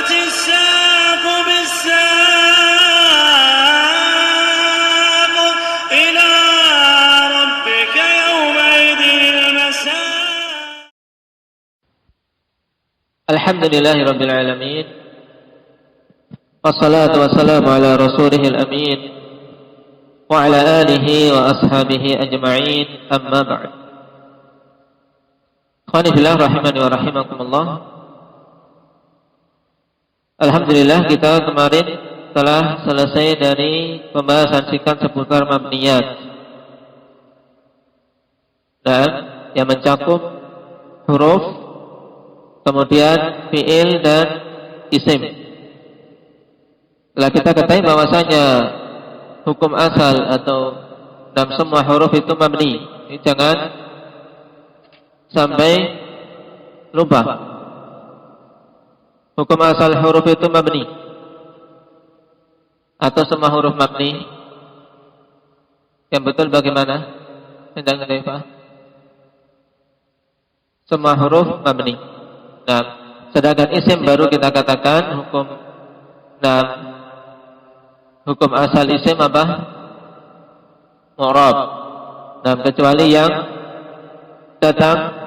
والتفت الساق بالساق إلى ربك يومئذ المساق. الحمد لله رب العالمين والصلاة والسلام على رسوله الأمين وعلى آله وأصحابه أجمعين أما بعد. Ikhwani fillah rahimani wa rahimakumullah. Alhamdulillah kita kemarin telah selesai dari pembahasan singkat seputar mabniyat dan yang mencakup huruf, kemudian fi'il dan isim. Setelah kita ketahui bahwasanya hukum asal atau dalam semua huruf itu mabni. Ini jangan sampai lupa. Hukum asal huruf itu mabni atau semua huruf mabni. Yang betul bagaimana? Sedang Dewa. Semua huruf mabni. Nah, sedangkan isim baru kita katakan hukum. Nah, hukum asal isim apa? Mu'rab. Nah, kecuali yang datang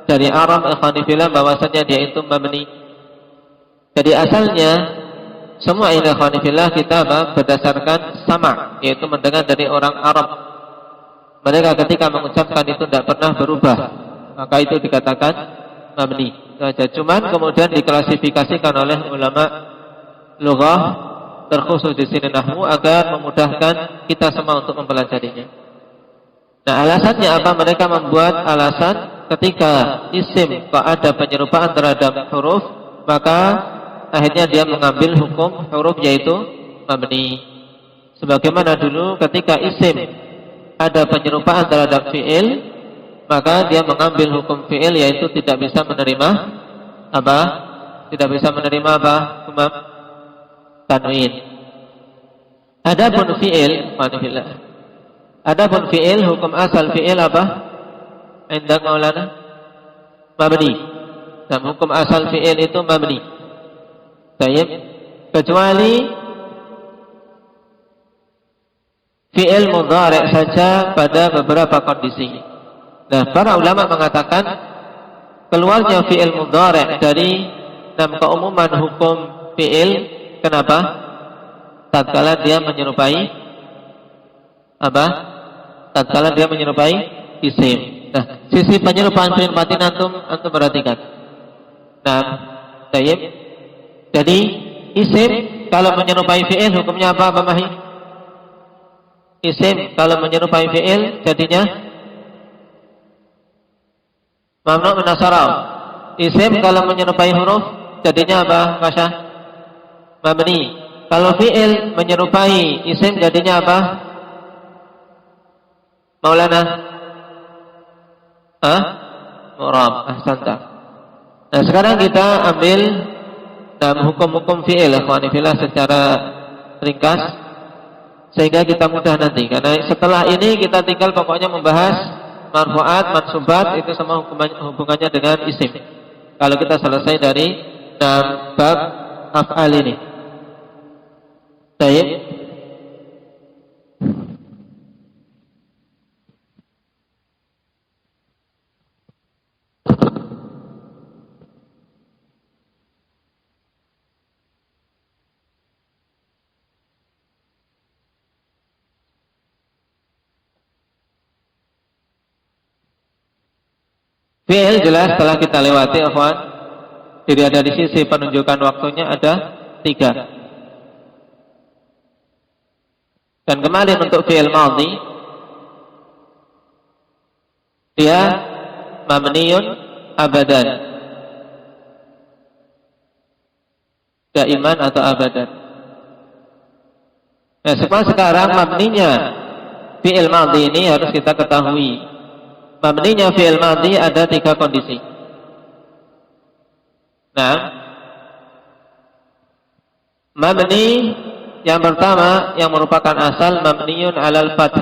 dari Arab ikhwanifillah bahwasanya dia itu mabni. Jadi asalnya semua ini ikhwanifillah kita berdasarkan sama, yaitu mendengar dari orang Arab. Mereka ketika mengucapkan itu tidak pernah berubah, maka itu dikatakan mabni. Cuman kemudian diklasifikasikan oleh ulama lughah terkhusus di sini nahwu agar memudahkan kita semua untuk mempelajarinya. Nah, alasannya apa? Mereka membuat alasan ketika isim kok ada penyerupaan terhadap huruf, maka akhirnya dia mengambil hukum huruf yaitu mabni. Sebagaimana dulu ketika isim ada penyerupaan terhadap fi'il, maka dia mengambil hukum fi'il yaitu tidak bisa menerima apa? Tidak bisa menerima apa? Hukum tanwin. Adapun fi'il, adapun fi'il, hukum asal fi'il apa? Indah Maulana mabni. Dan hukum asal fi'il itu mabni. Baik. Kecuali fi'il mudhari' saja pada beberapa kondisi. Nah, para ulama mengatakan keluarnya fi'il mudhari' dari dalam keumuman hukum fi'il. Kenapa? Tatkala dia menyerupai apa? Tatkala dia menyerupai isim. Nah, sisi penyerupaan fi'il mati antum perhatikan. Nah, baik. Jadi isim kalau menyerupai fi'il hukumnya apa, Pak Mahi? Isim kalau menyerupai fi'il jadinya mamnu' min as-sarf. Isim kalau menyerupai huruf jadinya apa, Masya? Mabni. Kalau fi'il menyerupai isim jadinya apa? Maulana? Mu'rab. Ahsanta. Nah, sekarang kita ambil dalam hukum-hukum fi'il ikhwanifillah secara ringkas sehingga kita mudah nanti, karena setelah ini kita tinggal pokoknya membahas marfu'at, mansubat, itu sama hubungannya dengan isim. Kalau kita selesai dari bab af'al ini. Baik. Fi'il jelas telah kita lewati, ikhwan. Jadi ada di sisi penunjukan waktunya ada 3. Dan kemarin untuk fi'il madhi dia mabniyun abadan, daiman atau abadan. Nah, sekarang mabninya fi'il madhi ini harus kita ketahui. Mabninya fi'il madhi ada 3 kondisi. Nah, mabni yang pertama yang merupakan asal mabniun alal fath.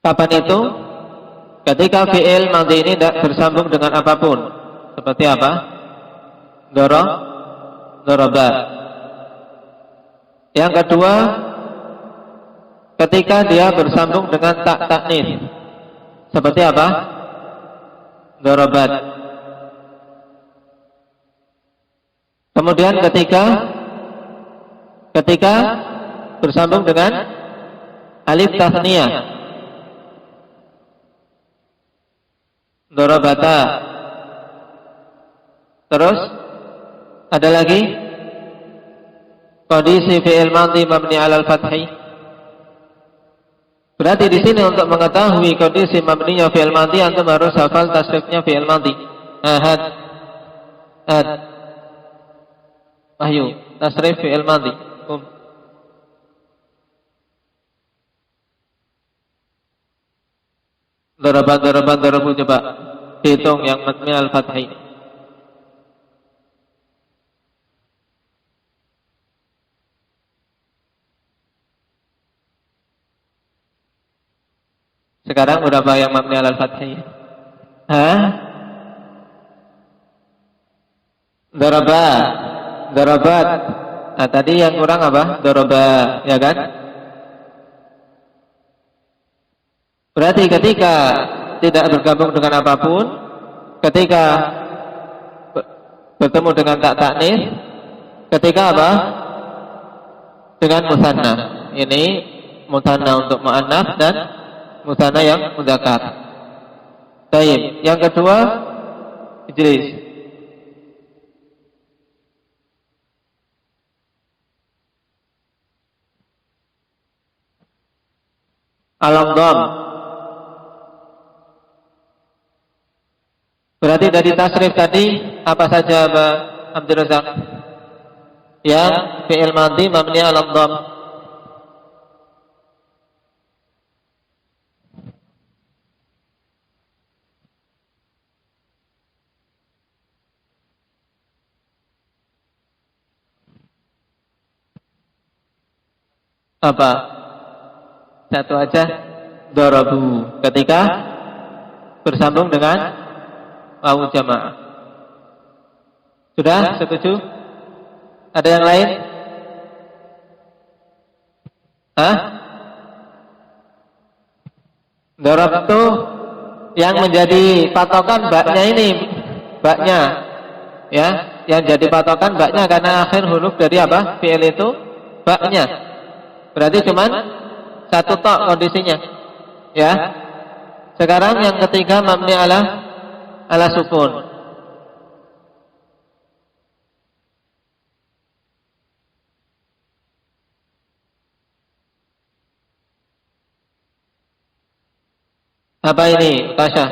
Kapan itu? Ketika fi'il madhi ini tidak bersambung dengan apapun. Seperti apa? Daraba. Yang kedua, ketika dia bersambung dengan tak taknis. Seperti apa? Darabat. Kemudian ketika bersambung dengan alif tasniyah. Darabata. Terus ada lagi kondisi fi'il madhi mabni 'alal fathi. Berarti di sini untuk mengetahui kondisi mabninya fi'il madhi antum harus hafal tasrifnya fi'il madhi. Ahad. Wahyu, tasrif fi'il madhi. Darabu coba hitung yang mabni al-fathi. Sekarang berapa yang mabni al-fathi? Darabat. Nah, tadi yang kurang apa? Daraba, ya kan? Berarti ketika tidak bergabung dengan apapun, ketika bertemu dengan tak taknis, ketika apa? Dengan musanna. Ini musanna untuk muannats dan musanna yang mudzakkar. Baik, yang kedua ijlis. Al-dhamma. Berarti dari tasrif tadi apa saja Pak Abdul Razak? Yang fi'il madhi mabni 'ala dhamm. Apa? Satu aja. Darabu. Ketika bersambung dengan wawu jamaah. Sudah setuju? Ada yang lain? Darabtu yang menjadi patokan baknya ini, baknya, ya, yang jadi patokan baknya karena akhir huruf dari apa? Fi'il itu baknya. Berarti cuman satu tok kondisinya, ya. Sekarang yang ketiga mabni ala sukun. Apa ini, Tasya?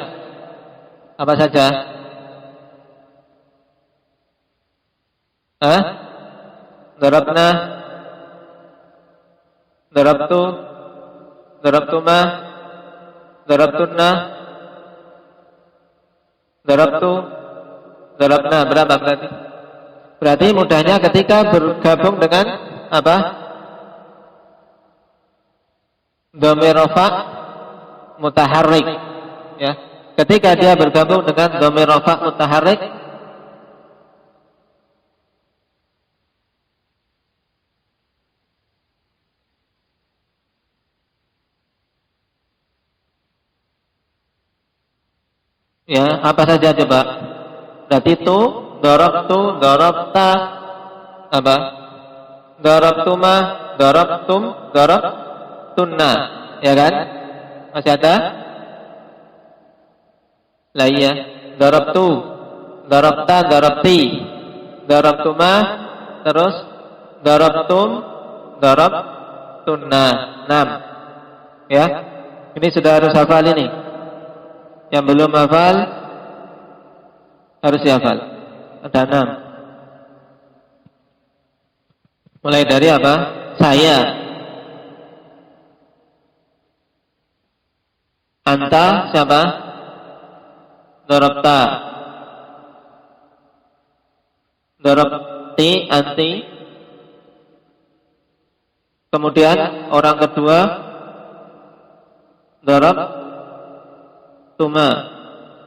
Apa saja? Darabna, darabtu, darabtuma, darabtunna, darabtu, darabna. Berapa berarti? Berarti mudahnya ketika bergabung dengan apa? Dhamir rafa mutaharrik, ya. Ketika dia bergabung dengan dhamir rafa mutaharrik, ya, apa saja coba? Berarti tu, darabtu, darabta, apa? Darabtuma, darabtum, darabtunna, ya kan? Masih ada? Lah iya, darabtu, darabta, darabti, darabtuma, terus darabtum, darabtunna. 6. Ya. Ini sudah harus hafal ini. Yang belum hafal harus dihafal. Ada 6. Mulai dari apa? Saya. Anta siapa? Darabta. Darabti, anti. Kemudian orang kedua darabtuma.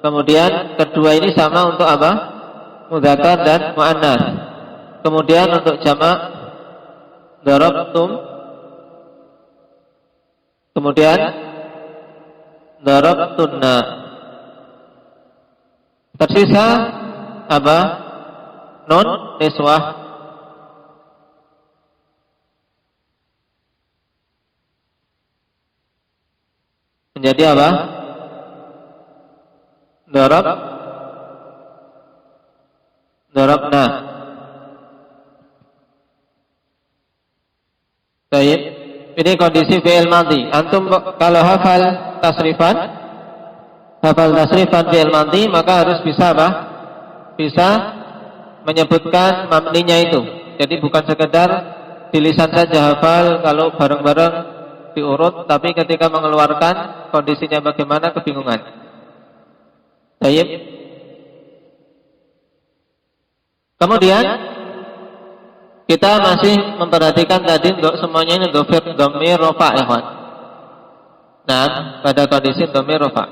Kemudian kedua ini sama untuk apa? Mudzakkar dan muannas. Kemudian untuk jamak darabtum. Kemudian darabtunna. Tersisa apa? Nun niswah. Menjadi apa? Darabna. Baik. Ini kondisi fi'il madhi. Antum kalau hafal tasrifan fi'il madhi, maka harus bisa apa? Bisa menyebutkan mabninya itu. Jadi bukan sekedar di lisan saja hafal, kalau bareng-bareng diurut, tapi ketika mengeluarkan kondisinya bagaimana, kebingungan. Baik. Kemudian kita masih memperhatikan tadi untuk semuanya ini dhamir rafa, ya kawan. Nah, pada kondisi dhamir rafa.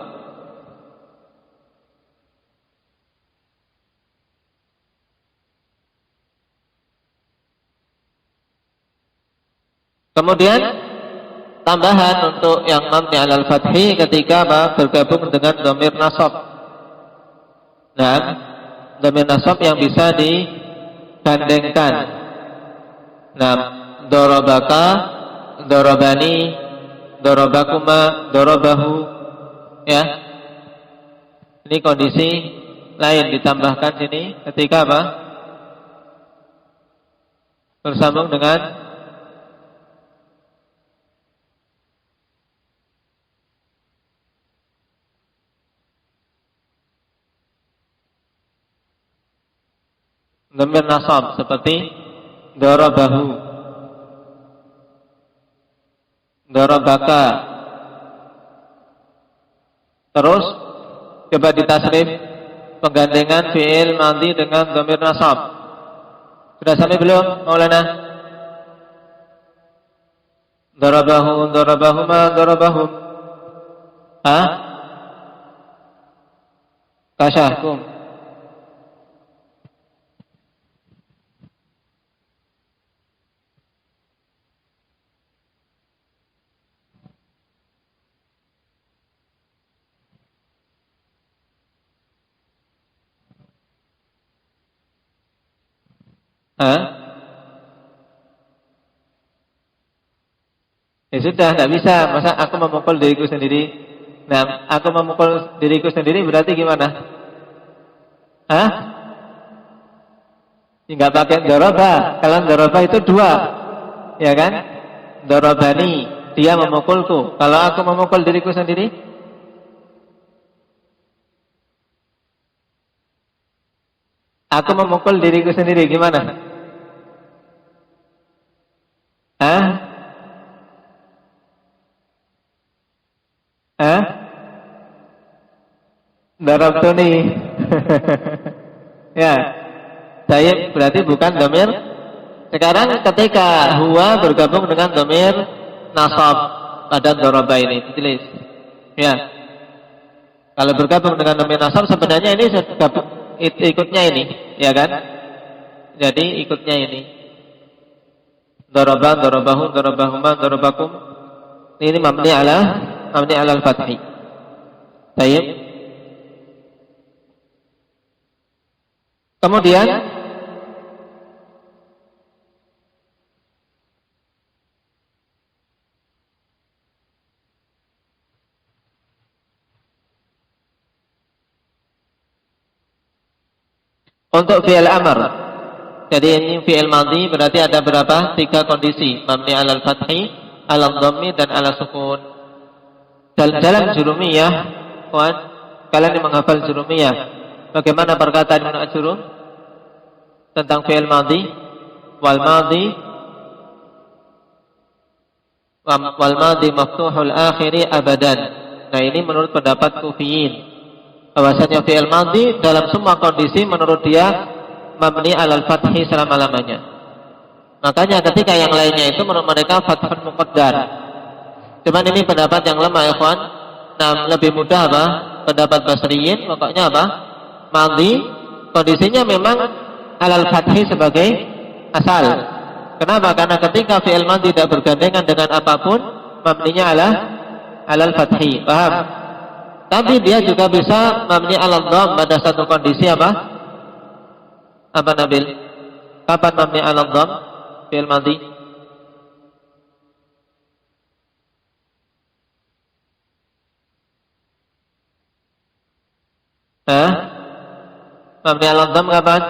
Kemudian tambahan untuk yang mabni alal fathi ketika bergabung dengan dhamir nasab. Nah, dhamir nasab yang bisa digandengkan. Nah, darabaka, darabani, darabakuma, darabahu, ya. Ini kondisi lain ditambahkan sini ketika apa? Bersambung dengan dhamir nasab seperti darabahu, darabaka. Terus coba ditasrif penggandengan fi'il madhi dengan dhamir nasab. Sudah sampai belum, Maulana? Darabahu, darabahuma, darabahum. Hah? Tasyahkum. Ya sudah, tidak bisa. Masa aku memukul diriku sendiri? Nah, aku memukul diriku sendiri berarti gimana? Enggak pakai daraba. Kalau daraba itu dua, ya kan? Darabani, dia memukulku. Kalau aku memukul diriku sendiri, aku memukul diriku sendiri gimana? Darabtuni. Ya. Tayyib berarti bukan dhamir. Sekarang ketika huwa bergabung dengan dhamir nasab pada daraba ini, ditulis. Ya. Kalau bergabung dengan dhamir nasab sebenarnya ini ikutnya ini, ya kan? Jadi ikutnya ini. Daraba, darabahu, darabahuma, darabakum. Ini mabni ala al-fathi. Tayyib. Kemudian untuk fi'il amr. Jadi ini fi'il madhi berarti ada berapa? 3 kondisi. Mabni alal fathi, alal dhammi, dan ala sukun. Dalam jurumiyah, kawan, kalian yang menghafal jurumiyah, bagaimana perkataan Ibnu Ajurrum tentang fi'il madhi? Wal madhi maftuhul akhiri abadan. Nah, ini menurut pendapat Kufiyin, bahwasanya fi'il madhi dalam semua kondisi menurut dia mabni alal fathi selama-lamanya. Makanya ketika yang lainnya itu menurut mereka fathun muqaddar. Cuman ini pendapat yang lemah, ya kawan. Nah, lebih mudah apa? Pendapat Basriyin, pokoknya apa? Madhi, kondisinya memang alal fathi sebagai asal. Kenapa? Karena ketika fi'il madhi tidak bergandengan dengan apapun, mabninya alal fathi. Paham? Tapi dia juga bisa mabni alal dhamm pada satu kondisi apa? Apa Nabil? Kapan mabni alal dhamm fi'il madhi? Mabni alal dhamm kapan?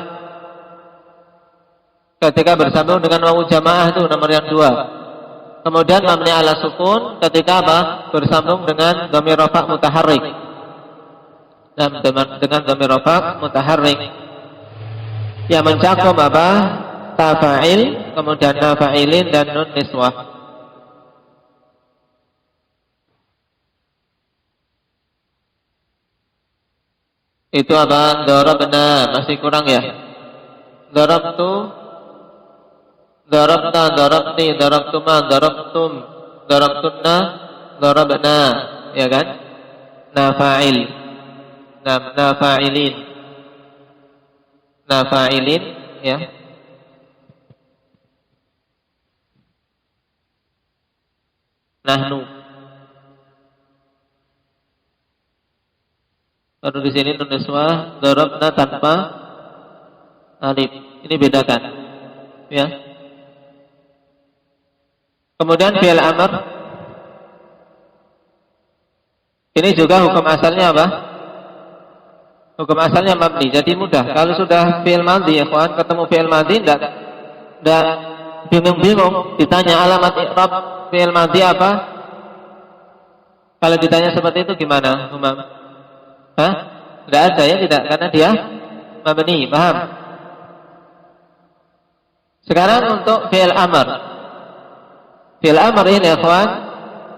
Ketika bersambung dengan wawu jamaah itu nomor yang 2. Kemudian mabni ala sukun ketika apa? Bersambung dengan dhamir rafa' mutaharrik. Dan dengan dhamir rafa' mutaharrik yang mencakup apa? Tafa'il, kemudian nafa'ilin dan nun niswah. Itu apa? Darabna, masih kurang ya? Darabtu, darabta, darabti, darabtuma, darabtum, darabtunna, darabna, ya kan? Nafa'il, nafa'ilin, nafa'ilin, ya. Nahnu. Baru di sini nun niswah, darabna tanpa alif. Ini bedakan, ya. Kemudian fi'il amr. Ini juga hukum asalnya apa? Hukum asalnya mabni. Jadi mudah. Kalau sudah fi'il madhi, ikhwan, ketemu fi'il madhi enggak bingung-bingung ditanya alamat i'rab fi'il madhi apa? Kalau ditanya seperti itu gimana, Umam? Tidak ada ya, tidak, karena dia mabni, paham? Sekarang untuk fi'il amr. Fi'il amr ini ya kawan,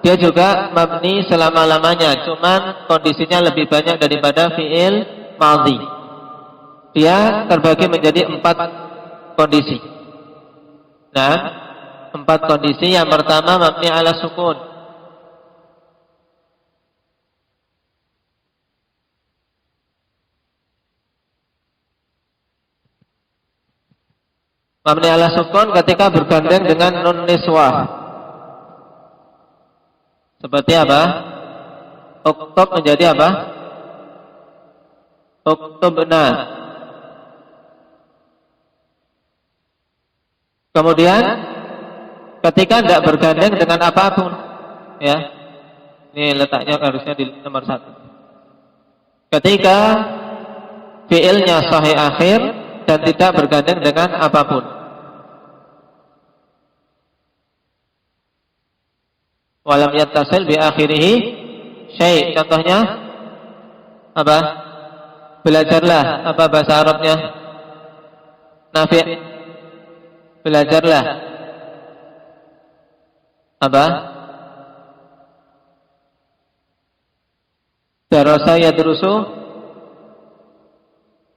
dia juga mabni selama-lamanya, cuman kondisinya lebih banyak daripada fi'il madhi. Dia terbagi menjadi 4 kondisi. Nah, 4 kondisi. Yang pertama mabni ala sukun. Mabni ala sukun ketika bergandeng dengan nun niswah. Seperti apa? Uktub menjadi apa? Uktubna. Kemudian ketika tidak bergandeng dengan apapun, ya. Ini letaknya harusnya di nomor 1. Ketika fiilnya sahih akhir dan tidak bergandeng dengan apapun. Walam yattasil bi akhirih syai'. Contohnya apa? Belajarlah. Apa bahasa Arabnya? Nafi'. Belajarlah. Apa? Darasa yadrusu.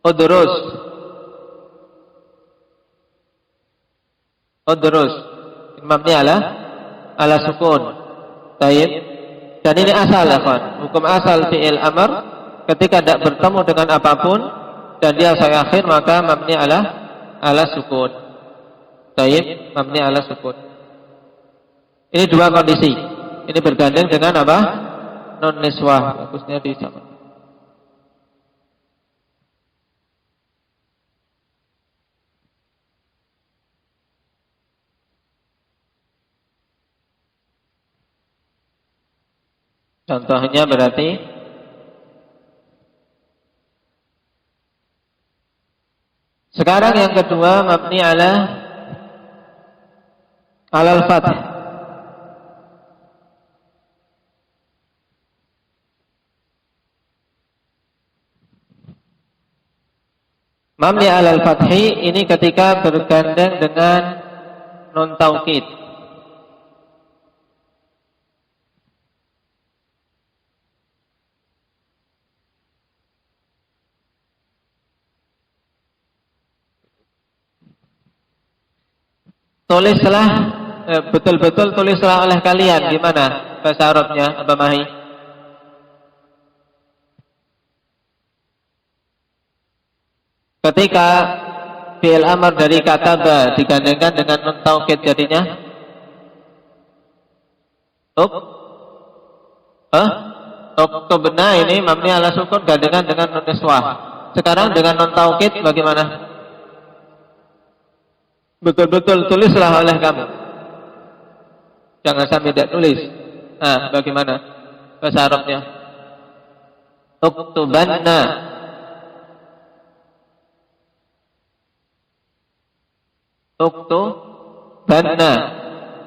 Udrus. Udrus. Mabni ala sukun. Baik. Dan ini asal ya kawan. Hukum asal fi'il amr ketika tidak bertemu dengan apapun dan dia sahih akhir maka mabni ala sukun. Baik, mabni ala sukun. Ini 2 kondisi. Ini bergandeng dengan apa? Nun niswah. Bagusnya di sama. Contohnya berarti sekarang yang kedua mabni alal fath. Mabni alal fathi ini ketika bergandeng dengan nun taukid. Tulislah betul-betul tulislah oleh kalian. Gimana bahasa Arabnya, Abah Mahi? Ketika fi'il amr dari kataba digandengkan dengan nun taukid jadinya uktubna, ini mabni ala sukun gandengan dengan nun niswah. Sekarang dengan nun taukid bagaimana? Betul-betul tulislah oleh kamu. Jangan sampai tidak tulis. Nah, bagaimana bahasa Arabnya? Uktubanna. Uktubanna.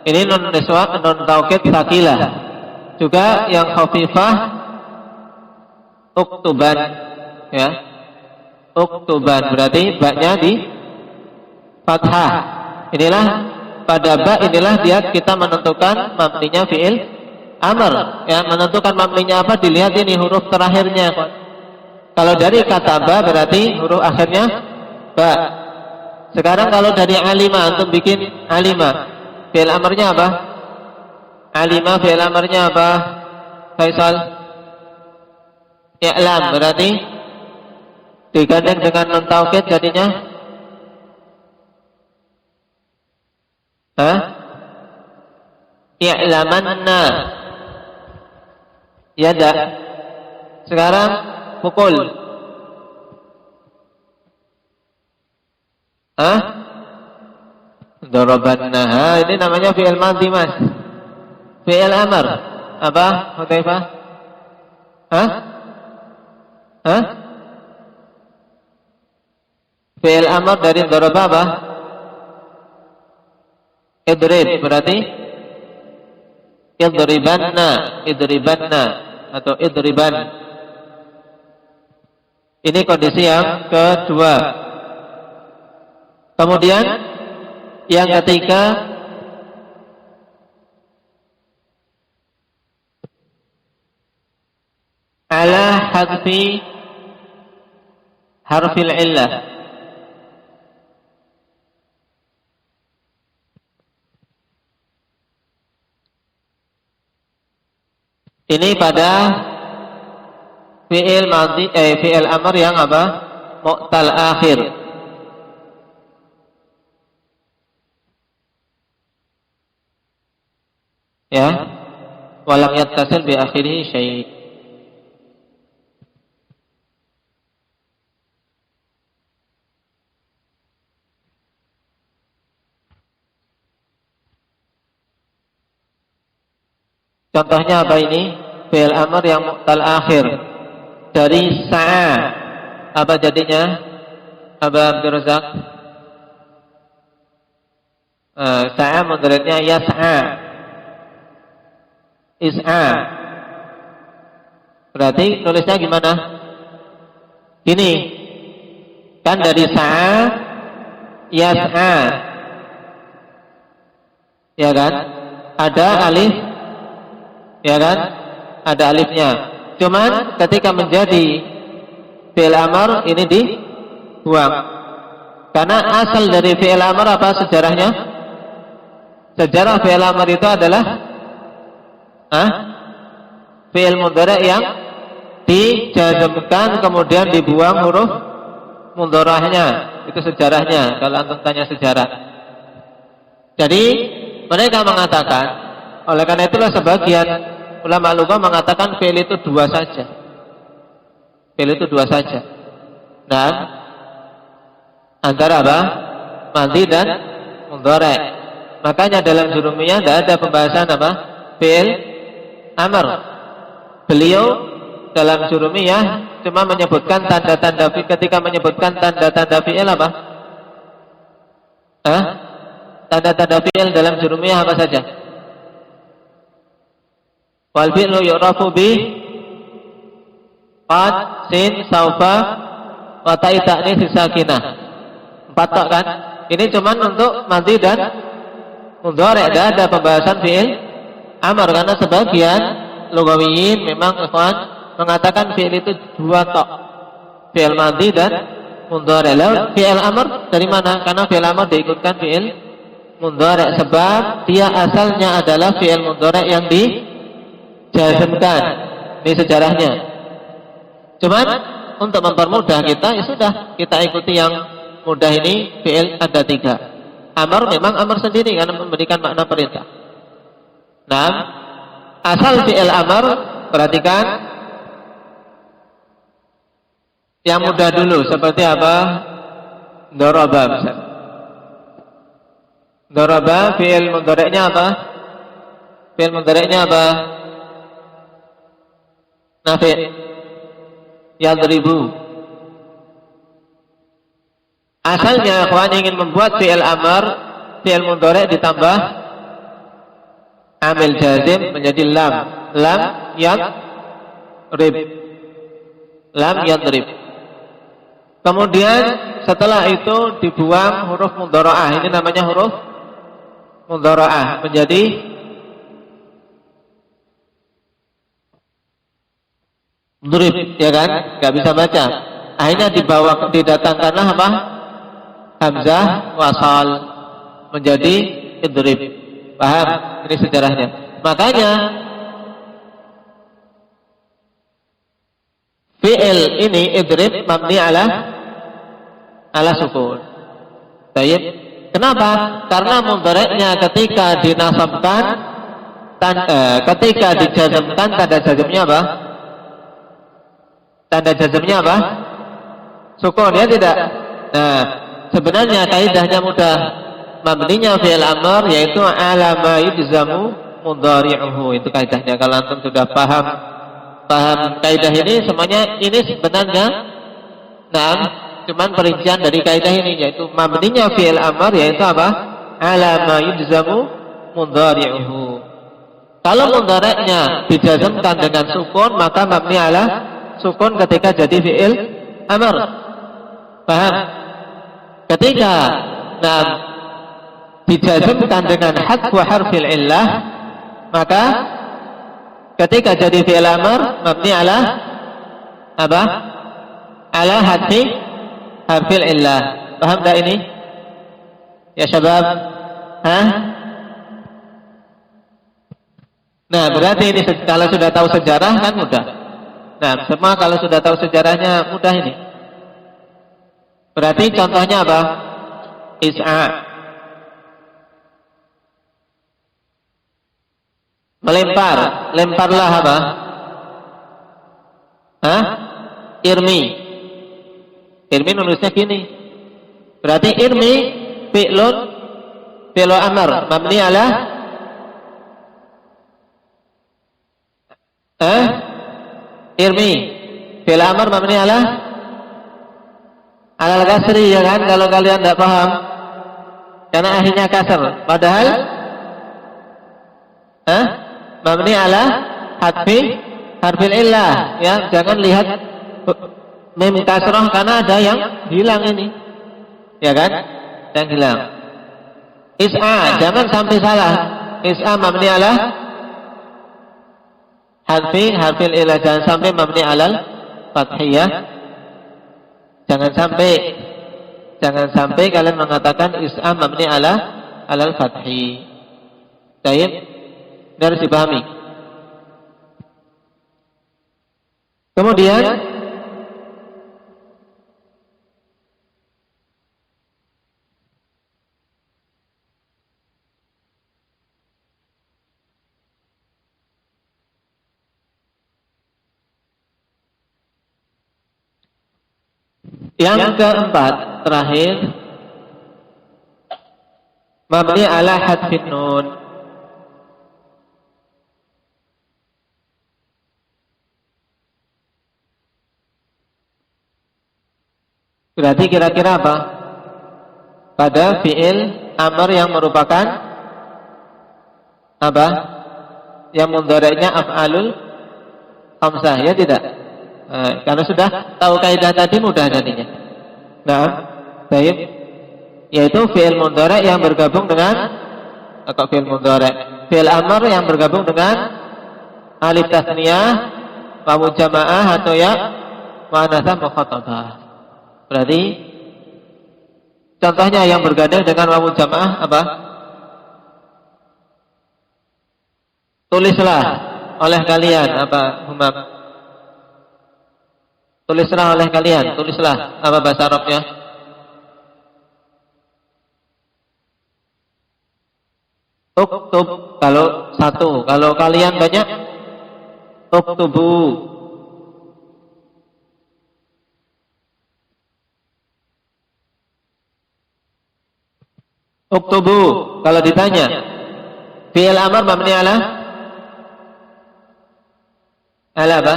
Ini nun niswah, nun taukid sakilah. Juga yang khafifah uktuban, ya. Uktuban berarti ba-nya di fathah. Inilah pada ba inilah dia kita menentukan mabninya fi'il amr, ya. Menentukan mabninya apa dilihat ini huruf terakhirnya. Kalau dari kata ba berarti huruf akhirnya ba. Sekarang kalau dari alima antum bikin alima, fi'il amrnya apa? Alima fi'il amrnya apa? Faisal? I'lam berarti digandeng dengan nun taukid jadinya i'lamanna. Ya dak. Sekarang pukul. Darabannaha, ini namanya fi'il madhi, Mas. Fi'il amr apa, Hudzaifah? Fi'il amr dari daraba apa? Idrib berarti idribanna atau idriban. Ini kondisi yang kedua. Kemudian yang ketiga ala hadfi harfil illah. Ini pada fi'il madhi, fi'il amr yang apa? Mu'tal akhir. Ya. Walam yattasil bi akhirih syai'. Contohnya apa ini? Fi'il amr yang mu'tal akhir. Dari sa'a. Apa jadinya? Aba Abdul Razak? Sa'a mudharitnya yas'a. Is'a. Berarti nulisnya gimana? Gini. Kan dari sa'a yas'a. Ya kan? Ada alif, ya kan? Ada alifnya. Cuman ketika menjadi fi'il amr ini dibuang. Karena asal dari fi'il amr apa sejarahnya? Sejarah fi'il amr itu adalah fi'il mudhari' yang dijazmkan kemudian dibuang huruf mudhara'nya. Itu sejarahnya kalau antum tanya sejarah. Jadi mereka mengatakan, oleh karena itulah sebagian ulama lughah mengatakan fi'il itu dua saja. Fi'il itu dua saja. Dan antara apa? Madhi dan mudhari'. Makanya dalam jurumiyah tidak ada pembahasan apa? Fi'il amr. Beliau dalam jurumiyah cuma menyebutkan tanda-tanda fi'il. Ketika menyebutkan tanda-tanda fi'il apa? Tanda-tanda fi'il dalam jurumiyah apa saja? Wal fi'lu yu'rafu bi qad, sin, saufa, wa ta'i ta'nits sakinah. 4 tok kan? Ini cuman untuk madhi dan mudhari', tidak ada pembahasan fi'il amr karena sebagian lughawiyin memang ikhwan mengatakan fi'il itu 2 tok. Fi'il madhi dan mudhari'. Lalu fi'il amr dari mana? Karena fi'il amr diikutkan fi'il mudhari' sebab dia asalnya adalah fi'il mudhari' yang dijazmkan. Ini sejarahnya. Cuman untuk mempermudah kita, ya sudah, kita ikuti yang mudah ini. Fi'il ada 3. Amar memang amar sendiri karena memberikan makna perintah. Nah, asal fi'il amar, perhatikan yang mudah dulu, seperti apa? Daraba misalnya. Daraba fi'il mudhari'nya apa? Fi'il mudhari'nya apa? Nafi'. Yadribu. Asalnya ikhwan ingin membuat fi'il amar, fi'il mudhari' ditambah amil jazim menjadi lam. Lam yadrib. Lam yadrib. Kemudian setelah itu dibuang huruf mudhara'ah. Ini namanya huruf mudhara'ah menjadi drib, ya kan? Gak bisa baca. Akhirnya didatangkanlah apa? Hamzah wasal menjadi idrib. Paham? Ini sejarahnya. Makanya fi'il ini idrib mabni ala sukun. Baik. Kenapa? Karena mudhari'nya ketika dinasabkan, ketika dijazmkan, tanda jazmnya apa? Tanda jazmnya apa? Sukun, ya tidak? Nah, sebenarnya kaidahnya mudah. Mabninya fi'il amr yaitu ala ma yujzamu mudhari'uhu. Itu kaidahnya. Kalau antum sudah paham kaidah ini, semuanya ini sebenarnya cuman perincian dari kaidah ini, yaitu mabninya fi'il amr yaitu apa? Ala ma yujzamu mudhari'uhu. Kalau mudhari'nya dijazmkan dengan sukun, maka mabni ala sukun ketika jadi fi'il amr. Paham? Ketika dijazmkan dengan hadfu harfil illah, maka ketika jadi fi'il amr mabni ala apa? Ala hadfi harfil illah. Paham tak ini? Ya syabab? Hah? Nah, berarti ini kalau sudah tahu sejarah kan mudah. Nah, semua kalau sudah tahu sejarahnya mudah ini. Berarti contohnya apa? Is'a. Melempar. Lemparlah apa? Hah? Irmi. Irmi nulisnya gini. Berarti irmi fi'lu amr mabni ala irmi fi'il amr mabni ala al-kasri, ya kan? Kalau kalian tidak paham, karena akhirnya kasar, padahal mabni ala hadfi harfil illah, ya. Jangan lihat mim kasrah karena ada yang hilang ini, ya kan? Yang hilang. Is'a, jangan sampai salah. Is'a mabni ala harfil illah, jangan sampai mabni alal fathiyah. Jangan sampai kalian mengatakan is'a mabni alal fathi. Baik, harus dipahami. Kemudian yang keempat, terakhir, mabni ala hadfin nun. Berarti kira-kira apa? Pada fi'il amr yang merupakan apa? Yang mudhari'nya af'alul khamsah, ya tidak? Karena sudah tahu kaidah tadi mudah jadinya. Nah, baik, yaitu fi'il mudhari' yang bergabung dengan atau fi'il mudhari', fi'il amr yang bergabung dengan alif tasniyah, wawu jamaah atau ya muannattsah mukhatabah. Berarti contohnya yang bergandeng dengan wawu jamaah apa? Tulislah oleh kalian apa? Humam. Tulislah oleh kalian. Tulislah. Apa bahasa Arabnya? Uktub kalau satu. Kalau kalian banyak, uktubu. Uktubu. Kalau ditanya, fi'il amr mabni ala apa?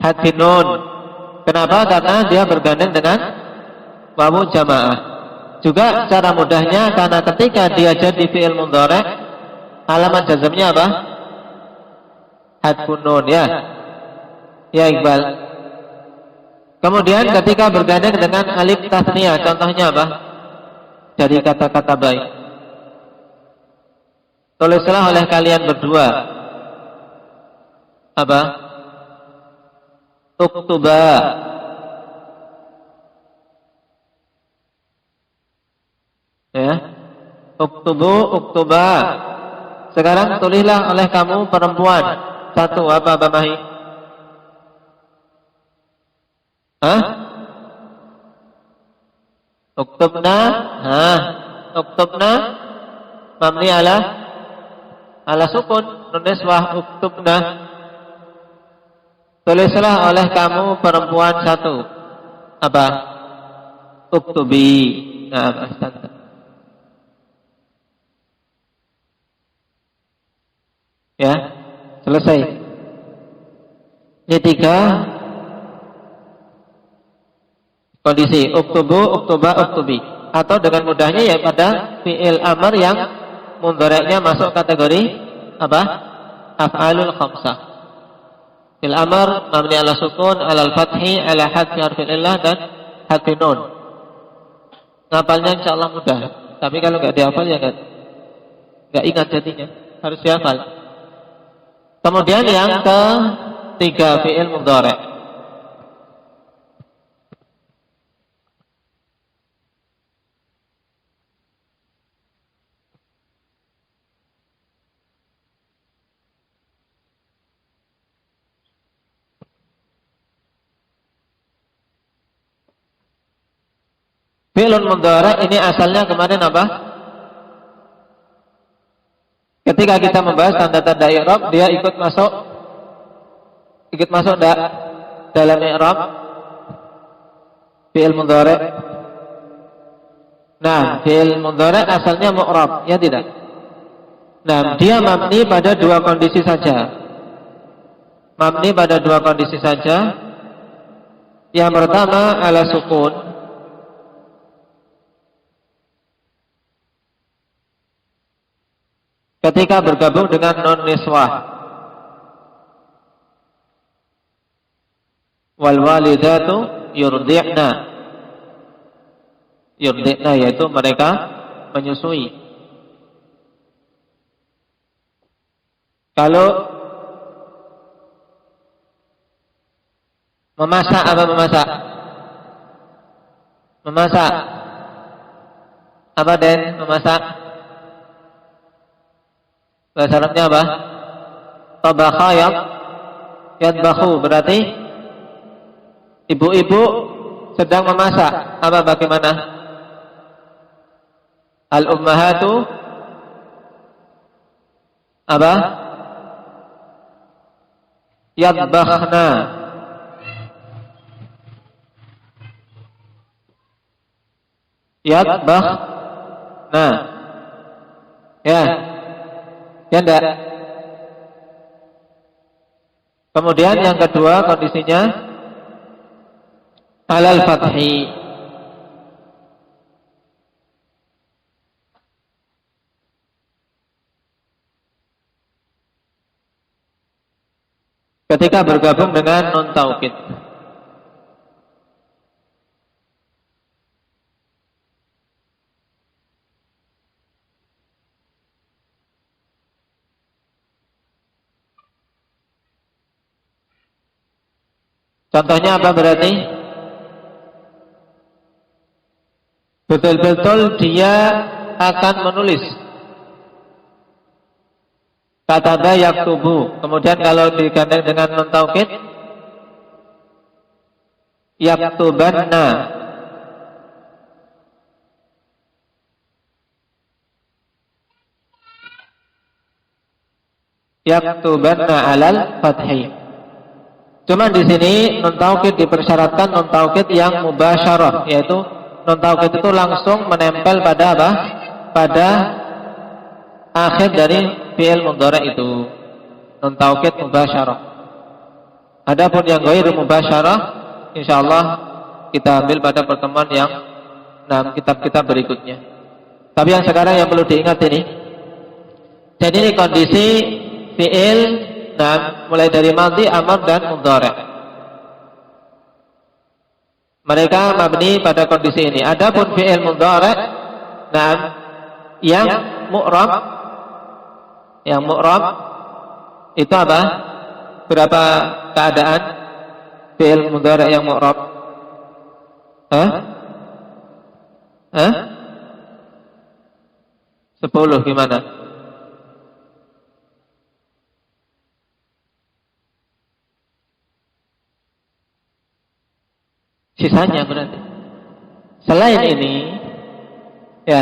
Hadfi nun. Kenapa? Karena dia bergandeng dengan wawu jamaah. Juga cara mudahnya karena ketika dia jadi fi'il mudhari', alamat jazmnya apa? Hadfun nun, ya. Ya Iqbal. Kemudian ketika bergandeng dengan alif tasniyah, contohnya apa? Dari kata-kata baik. Tulislah oleh kalian berdua. Apa? Uktuba. Ya. Uktubu, uktuba. Sekarang tulislah oleh kamu perempuan. Satu, apa Mahi? Hah? Uktubna. Hah. Uktubna. Mabni ala sukun. Nun niswah, uktubna. Tulislah oleh kamu perempuan satu. Apa? Uktubi. Nah, astagfirullah. Ya, selesai. Ini 3 kondisi: uktubu, uktuba, uktubi. Atau dengan mudahnya ya pada fi'il amr yang mudhari'nya masuk kategori apa? Af'alul khamsah. Fi'il amr mabni ala sukun, ala al-fathi, ala hadfi harfil illah dan hadfi nun. Ngapalnya insyaallah mudah. Tapi kalau enggak dihafal ya enggak ingat jadinya. Harus dihafal. Kemudian yang ketiga fi'il mudhari'. Fi'il mudhari' ini asalnya kemarin apa? Ketika kita membahas tanda-tanda i'rab, dia ikut masuk dalam i'rab fi'il mudhari'. Nah, fi'il mudhari' asalnya mu'rab, ya tidak? Nah, dia mabni pada 2 kondisi saja. Mabni pada 2 kondisi saja. Yang pertama ala sukun. Ketika bergabung dengan nun niswah. Wal walidatu yurdi'na. Yurdi'na yaitu mereka menyusui. Kalau memasak, apa memasak? Memasak. Apa Den? Memasak. Bahasa Arabnya apa? Tabakha yadbakhu. Berarti ibu-ibu sedang memasak. Apa bagaimana? Al-ummahatu apa? Yadbakhna. Yadbakhna. Ya. Ya enggak? Kemudian yang kedua kondisinya alal fathi. Ketika bergabung dengan nun taukid. Contohnya apa berarti? Betul-betul dia akan menulis. Kataba yaktubu. Kemudian kalau digandeng dengan nun taukid, yaktubanna. Yaktubanna alal fathi. Cuma di sini nun taukid dipersyaratkan nun taukid yang mubasyarah, yaitu nun taukid itu langsung menempel pada apa? Pada akhir dari fi'il mudhari itu. Nun taukid mubasyarah. Adapun yang ghairu mubasyarah, insyaallah kita ambil pada pertemuan yang kitab-kitab berikutnya. Tapi yang sekarang yang perlu diingat ini, jadi ini kondisi fi'il mulai dari madhi, amr dan mudhari. Mereka mabni pada kondisi ini. Adapun fi'il mudhari yang mu'rab itu apa? Berapa keadaan fi'il mudhari yang mu'rab? 10 gimana? Sisanya berarti. Selain ini, ya,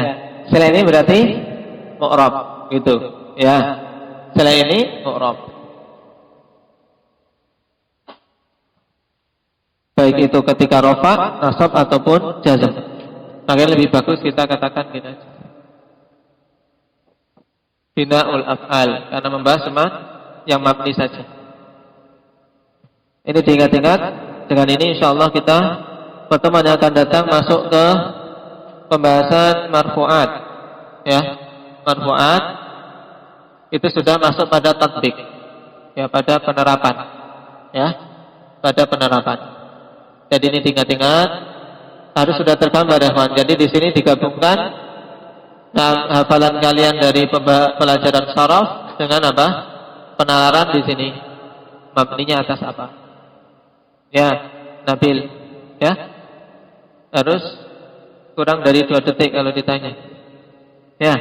selain ini berarti mu'rab, gitu. Ya, selain ini mu'rab. Baik itu ketika rafa, nasab ataupun jazm. Makanya lebih bagus kita katakan gini aja. Bina'ul af'al, karena membahas cuma yang mabni saja. Ini diingat-ingat. Dengan ini insyaallah kita pertemuan yang akan datang masuk ke pembahasan marfu'at. Ya, marfu'at itu sudah masuk pada tatbik. Ya, pada penerapan. Ya, pada penerapan. Jadi ini diingat-ingat, harus sudah tergambar ya kawan. Jadi di sini digabungkan hafalan kalian dari pelajaran saraf dengan apa? Penalaran di sini. Mabninya atas apa? Ya, Nabil. Ya. Harus kurang dari 2 detik kalau ditanya. Ya.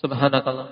Subhanakallah.